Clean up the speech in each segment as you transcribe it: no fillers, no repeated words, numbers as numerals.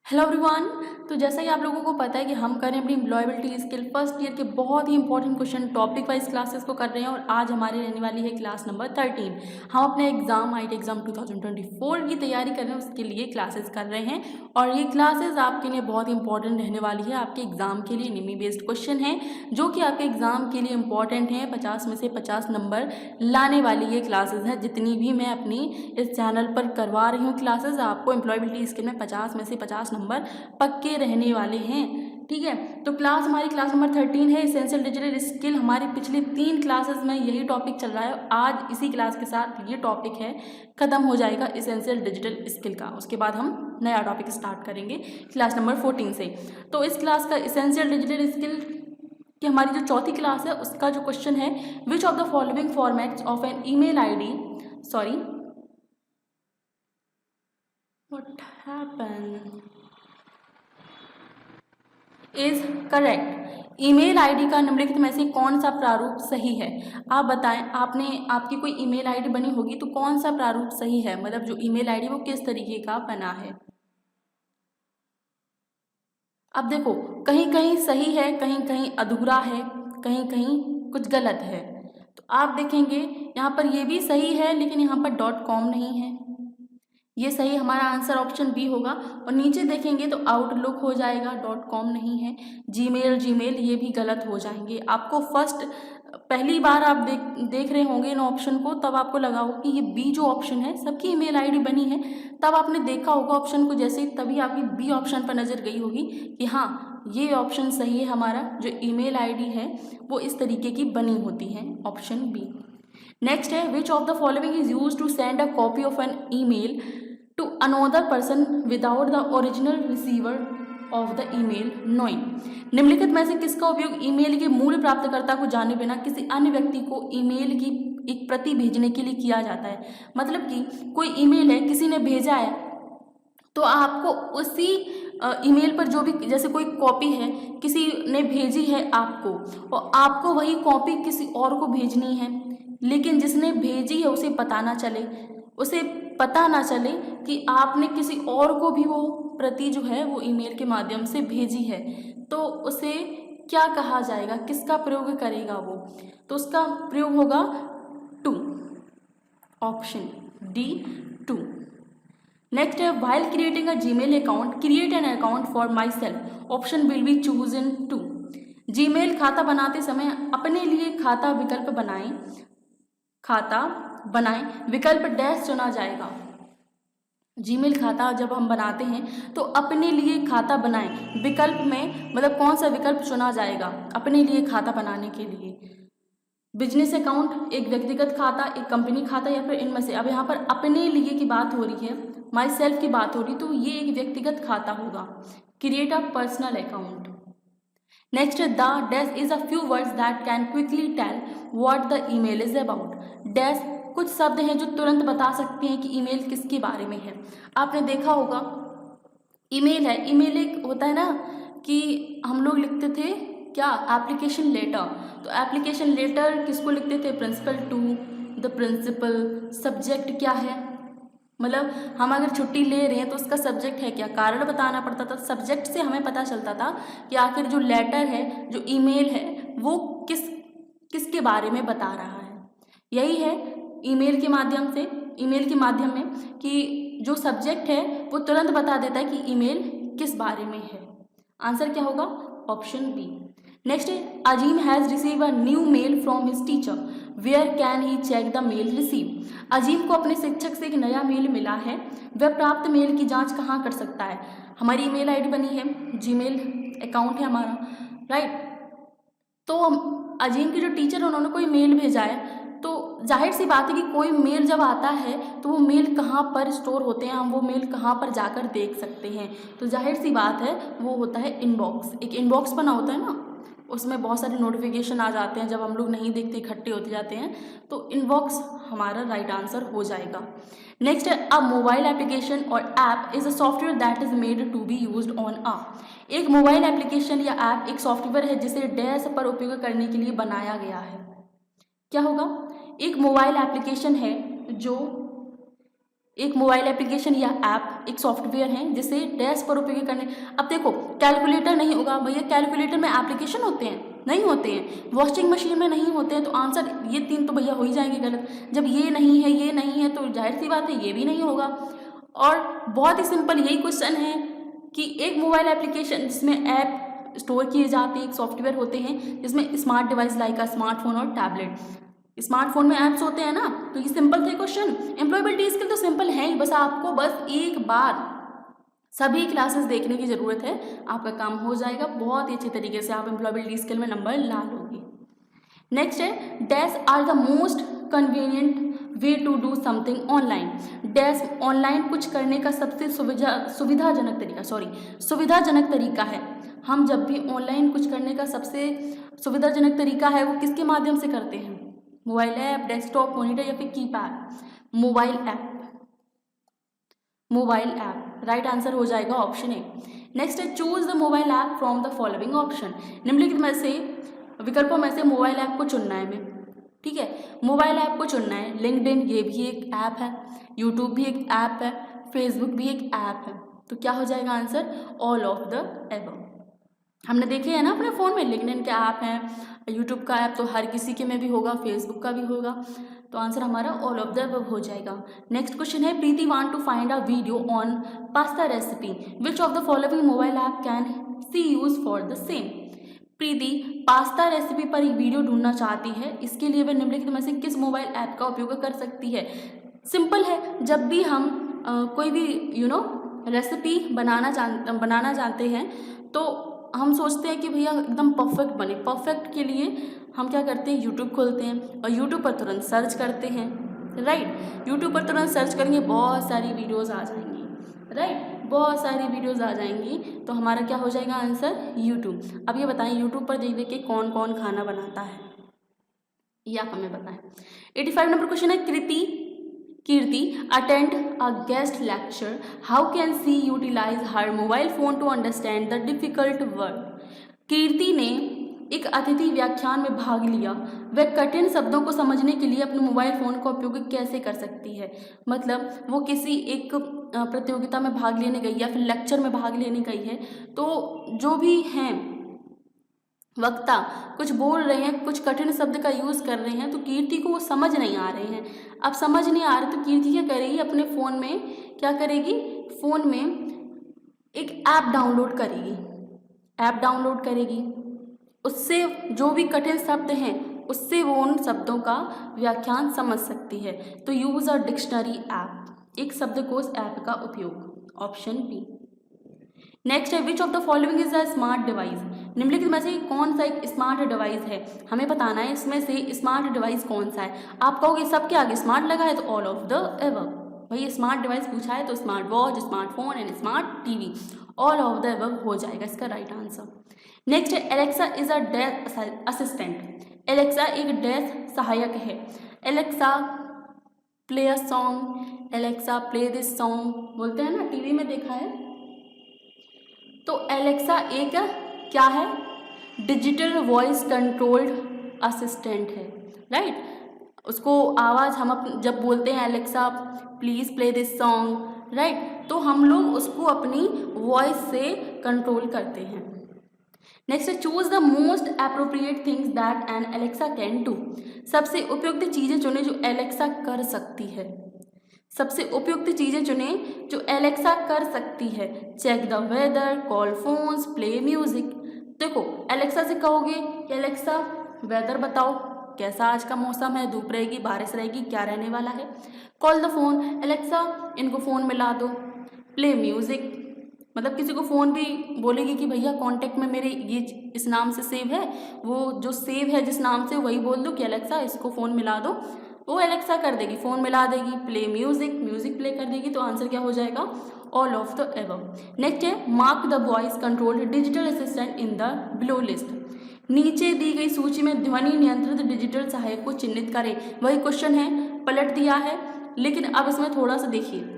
Hello everyone. तो जैसा कि आप लोगों को पता है कि हम कर रहे हैं अपनी एम्प्लॉयबिलिटी स्किल फर्स्ट ईयर के बहुत ही important question topic wise classes को कर रहे हैं और आज हमारी रहने वाली है क्लास नंबर 13। हम अपने एग्जाम आईटी एग्जाम 2024 की तैयारी कर रहे हैं, उसके लिए क्लासेस कर रहे हैं और ये क्लासेस आपके लिए बहुत ही इंपॉर्टेंट रहने वाली है। आपके एग्जाम के लिए निमी बेस्ड क्वेश्चन है जो कि आपके एग्जाम के लिए इंपॉर्टेंट है। 50 में से 50 नंबर लाने वाली ये क्लासेस है। जितनी भी मैं अपनी इस चैनल पर करवा रही हूँ क्लासेस, आपको एम्प्लॉयबिलिटी स्किल में 50 में से 50 नंबर पक्के रहने वाले हैं। ठीक है, तो हमारी क्लास नंबर 13 है एसेंशियल डिजिटल स्किल। हमारी पिछली 3 क्लासेस में यही टॉपिक चल रहा है। आज इसी क्लास के साथ ये टॉपिक है खत्म हो जाएगा एसेंशियल डिजिटल स्किल का। उसके बाद हम नया टॉपिक स्टार्ट करेंगे क्लास नंबर 14 से। तो इस क्लास का एसेंशियल डिजिटल स्किल कि हमारी जो चौथी क्लास है उसका जो क्वेश्चन है, which of the following formats of an email ID what happen is correct. Email ID का निम्नलिखित में से कौन सा प्रारूप सही है? आप बताएं, आपकी कोई ईमेल आईडी बनी होगी तो कौन सा प्रारूप सही है, मतलब जो ईमेल आईडी वो किस तरीके का बना है। अब देखो, कहीं कहीं सही है, कहीं कहीं अधूरा है, कहीं कहीं कुछ गलत है। तो आप देखेंगे यहाँ पर ये भी सही है लेकिन यहाँ पर .com नहीं है। ये सही हमारा आंसर ऑप्शन बी होगा। और नीचे देखेंगे तो आउटलुक हो जाएगा, .com नहीं है। जीमेल ये भी गलत हो जाएंगे। आपको पहली बार आप देख रहे होंगे इन ऑप्शन को, तब आपको लगा होगा कि ये बी जो ऑप्शन है सबकी ईमेल आईडी बनी है। तब आपने देखा होगा ऑप्शन को जैसे ही, तभी आपकी बी ऑप्शन पर नज़र गई होगी कि हाँ ये ऑप्शन सही है। हमारा जो ईमेल आईडी है वो इस तरीके की बनी होती है, ऑप्शन बी। नेक्स्ट है, which of the following is use to send a copy of an email to another person without the original receiver of the email knowing. निम्नलिखित में से किसका उपयोग ईमेल के मूल प्राप्तकर्ता को जाने बिना किसी अन्य व्यक्ति को ईमेल की एक प्रति भेजने के लिए किया जाता है? मतलब कि कोई ईमेल है, किसी ने भेजा है, तो आपको उसी ईमेल पर जो भी, जैसे कोई कॉपी है किसी ने भेजी है आपको, और आपको वही कॉपी किसी और को भेजनी है, लेकिन जिसने भेजी है उसे पता ना चले कि आपने किसी और को भी वो प्रति जो है वो ईमेल के माध्यम से भेजी है। तो उसे क्या कहा जाएगा, किसका प्रयोग करेगा वो? तो उसका प्रयोग होगा two, option D, two. Next है, while creating a Gmail account, create an account for myself. Option will be chosen to. Gmail खाता बनाते समय अपने लिए खाता विकल्प बनाएं, विकल्प डैश चुना जाएगा। जीमेल खाता जब हम बनाते हैं तो अपने लिए खाता बनाएं, विकल्प में मतलब कौन सा विकल्प चुना जाएगा अपने लिए खाता बनाने के लिए? बिजनेस अकाउंट, एक व्यक्तिगत खाता, एक कंपनी खाता, या फिर इनमें से? अब यहाँ पर अपने लिए की बात हो रही है, माई सेल्फ की बात हो रही, तो ये एक व्यक्तिगत खाता होगा। Create a personal account. Next, the dash is a few words that can quickly tell what the email is about. Dash कुछ शब्द हैं जो तुरंत बता सकते हैं कि ईमेल किसके बारे में है। आपने देखा होगा ईमेल है, ईमेल एक होता है ना कि हम लोग लिखते थे क्या, एप्लीकेशन लेटर। तो एप्लीकेशन लेटर किसको लिखते थे? Principal to the principal. Subject क्या है, मतलब हम अगर छुट्टी ले रहे हैं तो उसका सब्जेक्ट है क्या, कारण बताना पड़ता था। सब्जेक्ट से हमें पता चलता था कि आखिर जो लेटर है, जो ईमेल है, वो किसके बारे में बता रहा है। यही है ईमेल के माध्यम में कि जो सब्जेक्ट है वो तुरंत बता देता है कि ईमेल किस बारे में है। आंसर क्या होगा? Option B. नेक्स्ट है, Azeem has receive a new mail from his teacher, where can he check the mail receive. Azeem को अपने शिक्षक से एक नया मेल मिला है, वह प्राप्त मेल की जांच कहाँ कर सकता है? हमारी ईमेल आईडी बनी है, जीमेल अकाउंट है हमारा, राइट। तो अजीम के जो टीचर है उन्होंने कोई मेल भेजा है, तो जाहिर सी बात है कि कोई मेल जब आता है तो वो मेल कहाँ पर स्टोर होते हैं, हम वो मेल कहाँ पर जाकर देख सकते हैं? तो जाहिर सी बात है वो होता है इनबॉक्स। एक इनबॉक्स बना होता है ना, उसमें बहुत सारे नोटिफिकेशन आ जाते हैं, जब हम लोग नहीं देखते इकट्ठे होते जाते हैं, तो इनबॉक्स हमारा राइट आंसर हो जाएगा। नेक्स्ट है, अ मोबाइल एप्लीकेशन और app is a software that is made to be used on a. एक मोबाइल एप्लीकेशन या ऐप एक सॉफ्टवेयर है जिसे डैश पर उपयोग करने के लिए बनाया गया है। क्या होगा? एक मोबाइल एप्लीकेशन है जो एक मोबाइल एप्लीकेशन या ऐप एक सॉफ्टवेयर है जिसे डैश पर उपयोग करने। अब देखो कैलकुलेटर नहीं होगा भैया, कैलकुलेटर में एप्लीकेशन होते हैं? नहीं होते हैं। वॉशिंग मशीन में नहीं होते हैं, तो आंसर ये 3 तो भैया हो ही जाएंगे गलत। जब ये नहीं है, ये नहीं है, तो जाहिर सी बात है ये भी नहीं होगा। और बहुत ही सिंपल यही क्वेश्चन है कि एक मोबाइल एप्लीकेशन जिसमें ऐप स्टोर किए जाते हैं, एक सॉफ्टवेयर होते हैं जिसमें smart device like a smartphone और टैबलेट, स्मार्टफोन में ऐप्स होते हैं ना। तो ये सिंपल थे क्वेश्चन। एम्प्लॉयबिलिटी स्किल तो सिंपल है ही, बस आपको बस एक बार सभी क्लासेस देखने की ज़रूरत है, आपका काम हो जाएगा। बहुत ही अच्छे तरीके से आप एम्प्लॉयबिलिटी स्किल में नंबर ला लोगे। नेक्स्ट है dash are the most convenient way to do something online. Dash online कुछ करने का सबसे सुविधाजनक तरीका है। हम जब भी ऑनलाइन कुछ करने का सबसे सुविधाजनक तरीका है वो किसके माध्यम से करते हैं? मोबाइल ऐप, डेस्कटॉप, मॉनिटर या फिर keypad? Mobile app right answer हो जाएगा ऑप्शन ए। नेक्स्ट है choose the mobile app from the following option. निम्नलिखित में से विकल्पों में से मोबाइल ऐप को चुनना है हमें। ठीक है, मोबाइल ऐप को चुनना है। लिंक्डइन ये भी एक ऐप है, यूट्यूब भी एक ऐप है, फेसबुक भी एक ऐप है। तो क्या हो जाएगा answer? All of the above. हमने देखे हैं ना अपने फ़ोन में लिंक्डइन के ऐप हैं, यूट्यूब का ऐप तो हर किसी के में भी होगा, फेसबुक का भी होगा। तो आंसर हमारा ऑल ऑफ द अबव हो जाएगा। नेक्स्ट क्वेश्चन है Preeti want to find a video on pasta recipe, which of the following mobile app can she use for the same. Preeti pasta recipe पर एक वीडियो ढूंढना चाहती है, इसके लिए वह निम्नलिखित में से किस मोबाइल ऐप का उपयोग कर सकती है? सिंपल है, जब भी हम कोई भी रेसिपी बनाना जानते हैं तो हम सोचते हैं कि भैया एकदम परफेक्ट बने। परफेक्ट के लिए हम क्या करते हैं? यूट्यूब खोलते हैं और यूट्यूब पर तुरंत सर्च करते हैं, राइट। यूट्यूब पर तुरंत सर्च करेंगे, बहुत सारी वीडियोस आ जाएंगी, राइट, बहुत सारी वीडियोस आ जाएंगी। तो हमारा क्या हो जाएगा आंसर? यूट्यूब। अब ये बताएं यूट्यूब पर देख देख के कौन कौन खाना बनाता है, ये आप हमें बताएं। 85 नंबर क्वेश्चन है Kirti attend a guest lecture, how can she utilise her mobile phone to understand the difficult word. Kirti ने एक अतिथि व्याख्यान में भाग लिया, वह कठिन शब्दों को समझने के लिए अपने मोबाइल फ़ोन का उपयोग कैसे कर सकती है। मतलब वो किसी एक प्रतियोगिता में भाग लेने गई या फिर लेक्चर में भाग लेने गई है, तो जो भी हैं वक्ता कुछ बोल रहे हैं, कुछ कठिन शब्द का यूज़ कर रहे हैं, तो कीर्ति को वो समझ नहीं आ रहे हैं। अब समझ नहीं आ रहे तो कीर्ति क्या करेगी? अपने फ़ोन में क्या करेगी? फ़ोन में एक ऐप डाउनलोड करेगी। उससे जो भी कठिन शब्द हैं उससे वो उन शब्दों का व्याख्यान समझ सकती है। तो यूज़ अ डिक्शनरी ऐप, एक शब्दकोश ऐप का उपयोग, ऑप्शन बी। नेक्स्ट है which of the following is a smart device. निम्नलिखित में से कौन सा एक स्मार्ट डिवाइस है? हमें बताना है इसमें से स्मार्ट डिवाइस कौन सा है। आप कहोगे सबके आगे स्मार्ट लगा है तो ऑल ऑफ द एबव। भाई स्मार्ट डिवाइस पूछा है तो smart watch, smartphone and smart TV, all of the above हो जाएगा इसका राइट आंसर। नेक्स्ट है Alexa is a desk assistant. Alexa एक डेस्क सहायक है। Alexa play a song, Alexa play this song बोलते हैं ना, टीवी में देखा है। तो एलेक्सा एक क्या है? डिजिटल वॉइस कंट्रोल्ड असिस्टेंट है, राइट। उसको आवाज़ हम जब बोलते हैं Alexa please play this song, right, तो हम लोग उसको अपनी वॉइस से कंट्रोल करते हैं। नेक्स्ट है choose the most appropriate things that an Alexa can do. सबसे उपयुक्त चीज़ें चुने जो एलेक्सा कर सकती है। सबसे उपयुक्त चीज़ें चुने जो एलेक्सा कर सकती है। Check the weather, call phones, play music. देखो एलेक्सा से कहोगे कि एलेक्सा वेदर बताओ, कैसा आज का मौसम है, धूप रहेगी, बारिश रहेगी, क्या रहने वाला है। कॉल द फोन, एलेक्सा इनको फ़ोन मिला दो। प्ले म्यूज़िक, मतलब किसी को फ़ोन भी बोलेगी कि भैया कॉन्टैक्ट में मेरे ये इस नाम से सेव है, वो जो सेव है जिस नाम से वही बोल दो कि एलेक्सा इसको फ़ोन मिला दो, वो एलेक्सा कर देगी, फ़ोन मिला देगी। प्ले म्यूज़िक, म्यूज़िक प्ले कर देगी। तो आंसर क्या हो जाएगा? All of the above. Next है mark the voice controlled digital assistant in the below list. नीचे दी गई सूची में ध्वनि नियंत्रित डिजिटल सहायक को चिन्हित करें। वही क्वेश्चन है, पलट दिया है, लेकिन अब इसमें थोड़ा सा देखिए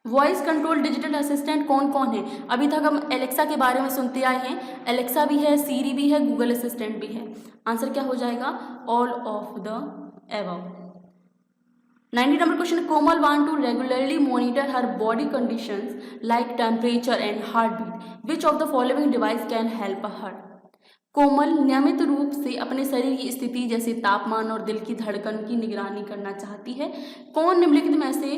वॉइस कंट्रोल डिजिटल असिस्टेंट कौन कौन है। अभी तक हम एलेक्सा के बारे में सुनते आए हैं, एलेक्सा भी है, सीरी भी है, गूगल असिस्टेंट भी है। आंसर क्या हो जाएगा? All of the above. 90 number question, Komal want to regularly monitor her body conditions like temperature and heartbeat. Which of the following device can help her? कोमल नियमित रूप से अपने शरीर की स्थिति जैसे तापमान और दिल की धड़कन की निगरानी करना चाहती है। कौन निम्नलिखित में से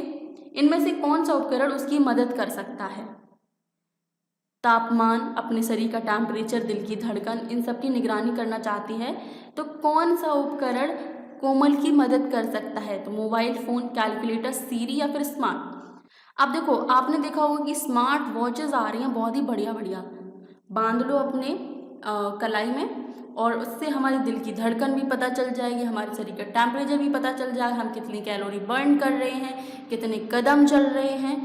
इनमें से कौन सा उपकरण उसकी मदद कर सकता है? तापमान, अपने शरीर का टेम्परेचर, दिल की धड़कन, इन सब की निगरानी करना चाहती है तो कौन सा उपकरण कोमल की मदद कर सकता है? तो मोबाइल फ़ोन, कैलकुलेटर, सीरी या फिर स्मार्ट। अब देखो, आपने देखा होगा कि स्मार्ट वॉचेस आ रही हैं बहुत ही बढ़िया बढ़िया, बांध लो अपने कलाई में और उससे हमारे दिल की धड़कन भी पता चल जाएगी, हमारे शरीर का टेम्परेचर भी पता चल जाएगा, हम कितनी कैलोरी बर्न कर रहे हैं, कितने कदम चल रहे हैं,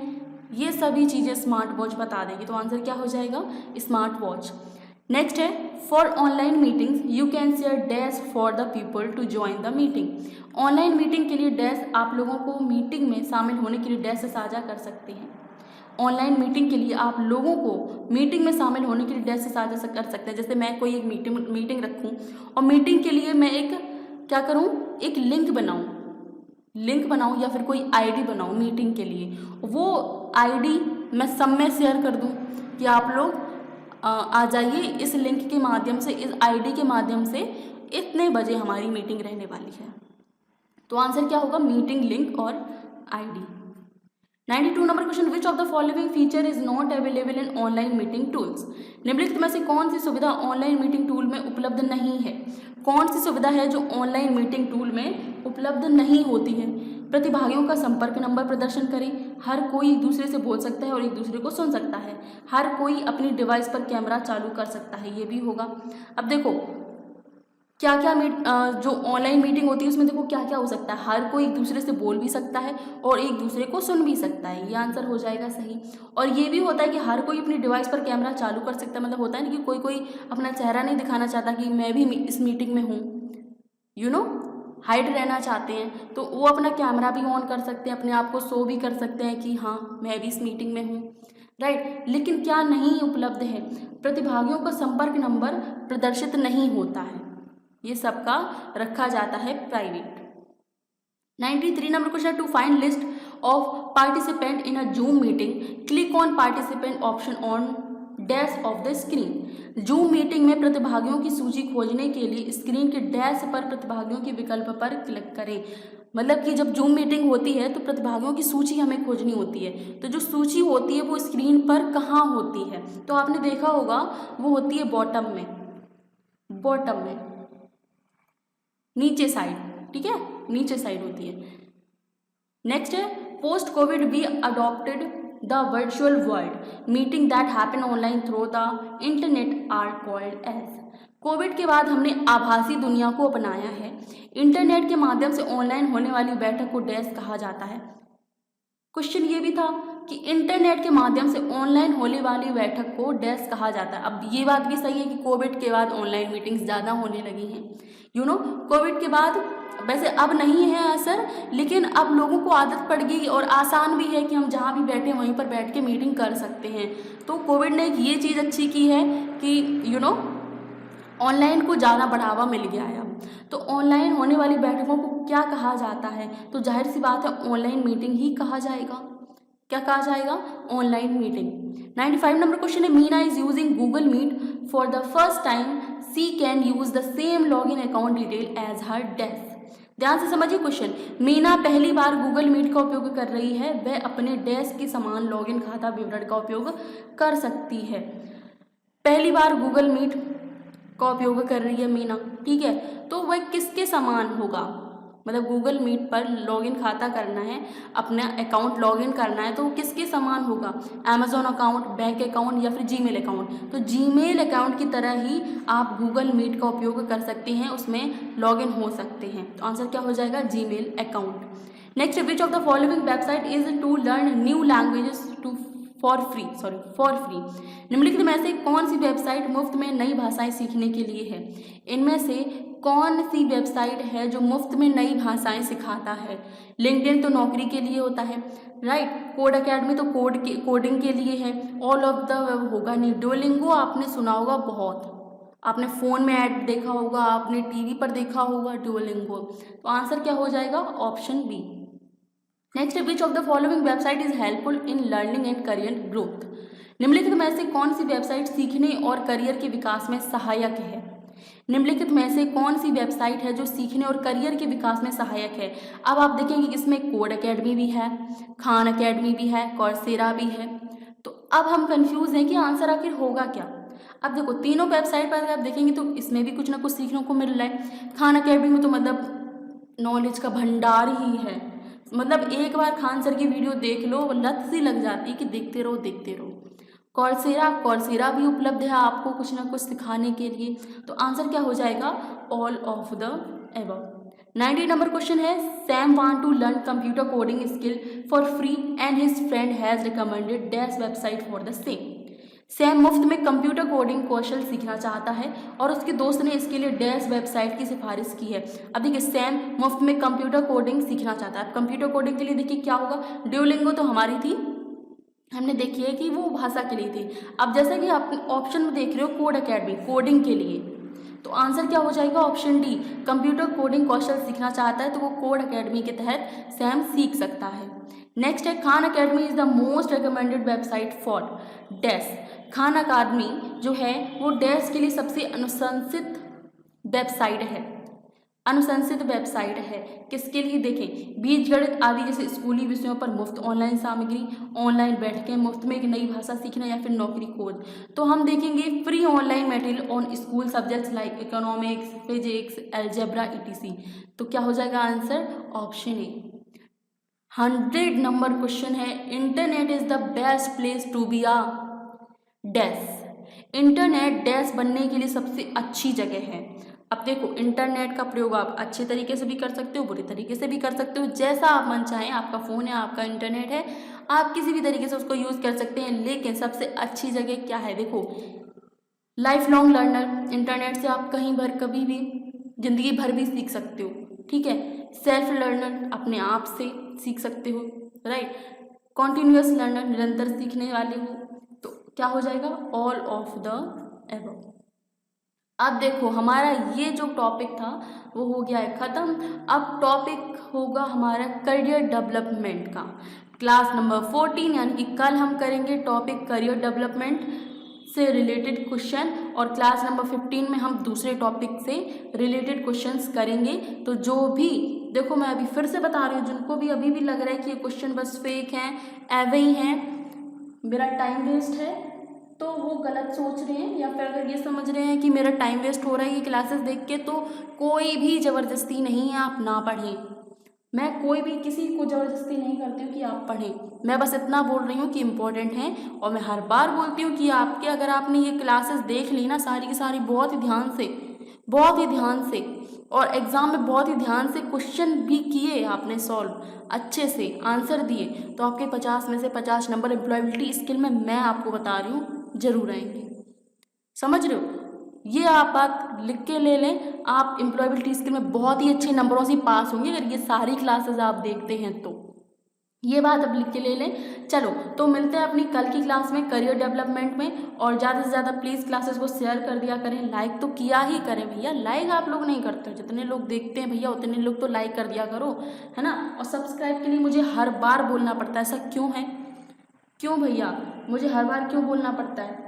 ये सभी चीज़ें स्मार्ट वॉच बता देगी। तो आंसर क्या हो जाएगा? Smart watch. नेक्स्ट है, for online meetings you can share dash for the people to join the meeting. Online meeting के लिए डैश, आप लोगों को मीटिंग में शामिल होने के लिए डैश से साझा कर सकते हैं। ऑनलाइन मीटिंग के लिए आप लोगों को मीटिंग में शामिल होने के लिए डैश से साझा कर सकते हैं। जैसे मैं कोई एक मीटिंग रखूं और मीटिंग के लिए मैं एक क्या करूं, एक लिंक बनाऊं या फिर कोई आईडी बनाऊं मीटिंग के लिए, वो आईडी मैं सब में शेयर कर दूं कि आप लोग आ जाइए इस लिंक के माध्यम से, इस आईडी के माध्यम से इतने बजे हमारी मीटिंग रहने वाली है। तो आंसर क्या होगा? मीटिंग लिंक और ID. 92 number question, which of the following feature is not available in online meeting tools. निम्नलिखित में से कौन सी सुविधा ऑनलाइन मीटिंग टूल में उपलब्ध नहीं है? कौन सी सुविधा है जो ऑनलाइन मीटिंग टूल में उपलब्ध नहीं होती है? प्रतिभागियों का संपर्क नंबर प्रदर्शन करें, हर कोई एक दूसरे से बोल सकता है और एक दूसरे को सुन सकता है, हर कोई अपनी डिवाइस पर कैमरा चालू कर सकता है, ये भी होगा। अब देखो क्या क्या जो ऑनलाइन मीटिंग होती है उसमें देखो क्या क्या हो सकता है, हर कोई एक दूसरे से बोल भी सकता है और एक दूसरे को सुन भी सकता है, ये आंसर हो जाएगा सही। और ये भी होता है कि हर कोई अपनी डिवाइस पर कैमरा चालू कर सकता है, मतलब होता है ना कि कोई कोई अपना चेहरा नहीं दिखाना चाहता कि मैं भी इस मीटिंग में हूँ, हाइड रहना चाहते हैं तो वो अपना कैमरा भी ऑन कर सकते हैं, अपने आप को शो भी कर सकते हैं कि हाँ मैं भी इस मीटिंग में हूँ, राइट। लेकिन क्या नहीं उपलब्ध है? प्रतिभागियों का संपर्क नंबर प्रदर्शित नहीं होता है, ये सबका रखा जाता है private. 93 number question, to find list of participant in a Zoom meeting click on participant option on dash of the screen. Zoom meeting में प्रतिभागियों की सूची खोजने के लिए स्क्रीन के डैश पर प्रतिभागियों के विकल्प पर क्लिक करें। मतलब कि जब जूम मीटिंग होती है तो प्रतिभागियों की सूची हमें खोजनी होती है, तो जो सूची होती है वो स्क्रीन पर कहाँ होती है? तो आपने देखा होगा वो होती है बॉटम में नीचे साइड, ठीक है, नीचे साइड होती है। नेक्स्ट है, post Covid we adopted the virtual world meeting that happen online through the internet are called as. Covid के बाद हमने आभासी दुनिया को अपनाया है, इंटरनेट के माध्यम से ऑनलाइन होने वाली बैठक को डैश कहा जाता है। क्वेश्चन ये भी था कि इंटरनेट के माध्यम से ऑनलाइन होने वाली बैठक को डैश कहा जाता है। अब ये बात भी सही है कि कोविड के बाद ऑनलाइन मीटिंग्स ज़्यादा होने लगी हैं, कोविड के बाद, वैसे अब नहीं है असर, लेकिन अब लोगों को आदत पड़ गई और आसान भी है कि हम जहाँ भी बैठे वहीं पर बैठ के मीटिंग कर सकते हैं। तो कोविड ने ये चीज़ अच्छी की है कि ऑनलाइन को ज़्यादा बढ़ावा मिल गया है अब। तो ऑनलाइन होने वाली बैठकों को क्या कहा जाता है? तो जाहिर सी बात है ऑनलाइन मीटिंग ही कहा जाएगा। क्या कहा जाएगा? Online meeting. 95 नंबर क्वेश्चन है, Meena is using Google Meet for the first time, she can use the same login account detail as her dash. ध्यान से समझिए क्वेश्चन, मीना पहली बार गूगल मीट का उपयोग कर रही है, वह अपने डैश के समान लॉगिन खाता विवरण का उपयोग कर सकती है। पहली बार गूगल मीट का उपयोग कर रही है मीना, ठीक है, तो वह किसके समान होगा? मतलब गूगल मीट पर लॉगिन खाता करना है, अपना अकाउंट लॉगिन करना है, तो वो किसके समान होगा? अमेजोन अकाउंट, बैंक अकाउंट या फिर जीमेल अकाउंट। तो जीमेल अकाउंट की तरह ही आप गूगल मीट का उपयोग कर सकते हैं, उसमें लॉगिन हो सकते हैं। तो आंसर क्या हो जाएगा? Gmail account. Next, which of the following website is to learn new languages for free. निम्नलिखित में से कौन सी वेबसाइट मुफ्त में नई भाषाएं सीखने के लिए है? इनमें से कौन सी वेबसाइट है जो मुफ्त में नई भाषाएं सिखाता है? लिंक्डइन तो नौकरी के लिए होता है, राइट। कोड अकेडमी तो कोडिंग के लिए है। ऑल ऑफ द वेब होगा नहीं। डुओलिंगो आपने सुना होगा बहुत, आपने फ़ोन में ऐड देखा होगा, आपने टीवी पर देखा होगा डुओलिंगो। तो आंसर क्या हो जाएगा? Option B. नेक्स्ट है which of the following website is helpful in learning and career growth. निम्नलिखित में से कौन सी वेबसाइट सीखने और करियर के विकास में सहायक है। निम्नलिखित में से कौन सी वेबसाइट है जो सीखने और करियर के विकास में सहायक है। अब आप देखेंगे कि इसमें कोड एकेडमी भी है, खान एकेडमी भी है, कौरसेरा भी है। तो अब हम कंफ्यूज हैं कि आंसर आखिर होगा क्या। अब देखो तीनों वेबसाइट पर आप देखेंगे तो इसमें भी कुछ ना कुछ सीखने को मिल रहा है। खान एकेडमी में तो मतलब नॉलेज का भंडार ही है, मतलब एक बार खान सर की वीडियो देख लो लत सी लग जाती है कि देखते रहो देखते रहो। कौरसेरा भी उपलब्ध है आपको कुछ ना कुछ सिखाने के लिए। तो आंसर क्या हो जाएगा, all of the above. 90 number question है, Sam want to learn computer coding skill for free and his friend has recommended dash website for the same. Sam मुफ्त में कंप्यूटर कोडिंग कौशल सीखना चाहता है और उसके दोस्त ने इसके लिए डैश वेबसाइट की सिफारिश की है। अब देखिए सैम मुफ्त में कंप्यूटर कोडिंग सीखना चाहता है। कंप्यूटर कोडिंग के लिए देखिए क्या होगा, ड्यूलिंगो तो हमारी थी, हमने देखी है कि वो भाषा के लिए थी। अब जैसे कि आप ऑप्शन में देख रहे हो कोड एकेडमी कोडिंग के लिए, तो आंसर क्या हो जाएगा, ऑप्शन डी, कंप्यूटर कोडिंग कौशल सीखना चाहता है तो वो कोड एकेडमी के तहत सैम सीख सकता है। नेक्स्ट है Khan Academy is the most recommended website for dash. Khan अकादमी जो है वो डैश के लिए सबसे अनुशंसित वेबसाइट है। अनुशंसित वेबसाइट है किसके लिए, देखें बीजगणित आदि जैसे स्कूली विषयों पर मुफ्त ऑनलाइन सामग्री, ऑनलाइन बैठकें, मुफ्त में एक नई भाषा सीखना या फिर नौकरी खोज। तो हम देखेंगे free online material on school subjects like economics, physics, algebra etc। तो क्या हो जाएगा answer, option A. 100 number question है, internet is the best place to be a dash. Internet dash बनने के लिए सबसे अच्छी जगह है। अब देखो इंटरनेट का प्रयोग आप अच्छे तरीके से भी कर सकते हो, बुरे तरीके से भी कर सकते हो, जैसा आप मन चाहें। आपका फ़ोन है, आपका इंटरनेट है, आप किसी भी तरीके से उसको यूज़ कर सकते हैं। लेकिन सबसे अच्छी जगह क्या है, देखो लाइफ लॉन्ग लर्नर, इंटरनेट से आप कहीं भर कभी भी ज़िंदगी भर भी सीख सकते हो, ठीक है। सेल्फ लर्नर, अपने आप से सीख सकते हो, राइट। कॉन्टिन्यूअस लर्नर, निरंतर सीखने वाले हो। तो क्या हो जाएगा, ऑल ऑफ द एबव। अब देखो हमारा ये जो टॉपिक था वो हो गया है ख़त्म। अब टॉपिक होगा हमारा करियर डेवलपमेंट का, क्लास नंबर 14, यानी कि कल हम करेंगे टॉपिक करियर डेवलपमेंट से रिलेटेड क्वेश्चन, और क्लास नंबर 15 में हम दूसरे टॉपिक से रिलेटेड क्वेश्चंस करेंगे। तो जो भी देखो मैं अभी फिर से बता रही हूँ, जिनको भी अभी भी लग रहा है कि ये क्वेश्चन बस फेक हैं, एवे ही हैं, मेरा टाइम वेस्ट है, तो वो गलत सोच रहे हैं, या फिर अगर ये समझ रहे हैं कि मेरा टाइम वेस्ट हो रहा है ये क्लासेस देख के, तो कोई भी ज़बरदस्ती नहीं है आप ना पढ़ें। मैं कोई भी किसी को ज़बरदस्ती नहीं करती हूँ कि आप पढ़ें। मैं बस इतना बोल रही हूँ कि इम्पोर्टेंट हैं, और मैं हर बार बोलती हूँ कि आपके अगर आपने ये क्लासेस देख ली ना सारी की सारी बहुत ही ध्यान से, और एग्ज़ाम में बहुत ही ध्यान से क्वेश्चन भी किए आपने, सॉल्व अच्छे से आंसर दिए, तो आपके 50 में से 50 नंबर एम्प्लॉयबिलिटी स्किल में मैं आपको बता रही हूँ जरूर आएंगे। समझ रहे हो, ये आप बात लिख के ले लें, आप एम्प्लॉयबिलिटी स्किल में बहुत ही अच्छे नंबरों से पास होंगे अगर ये सारी क्लासेस आप देखते हैं तो। ये बात अब लिख के ले लें। चलो तो मिलते हैं अपनी कल की क्लास में करियर डेवलपमेंट में, और ज़्यादा से ज़्यादा प्लीज़ क्लासेस को शेयर कर दिया करें, लाइक तो किया ही करें भैया। लाइक आप लोग नहीं करते हो, जितने लोग देखते हैं भैया उतने लोग तो लाइक कर दिया करो, है ना। और सब्सक्राइब के लिए मुझे हर बार बोलना पड़ता है, ऐसा क्यों है, क्यों भैया मुझे हर बार क्यों बोलना पड़ता है।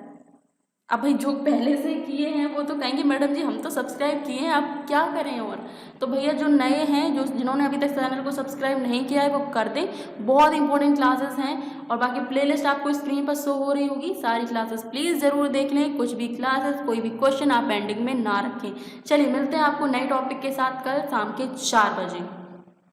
अब भाई जो पहले से किए हैं वो तो कहेंगे मैडम जी हम तो सब्सक्राइब किए हैं, आप क्या करें। और तो भैया जो नए हैं, जो जिन्होंने अभी तक चैनल को सब्सक्राइब नहीं किया है वो कर दें, बहुत इंपॉर्टेंट क्लासेस हैं। और बाकी प्लेलिस्ट आपको स्क्रीन पर शो हो रही होगी, सारी क्लासेस प्लीज़ ज़रूर देख लें। कुछ भी क्लासेस कोई भी क्वेश्चन आप पेंडिंग में ना रखें। चलिए मिलते हैं आपको नए टॉपिक के साथ कल शाम के 4 बजे।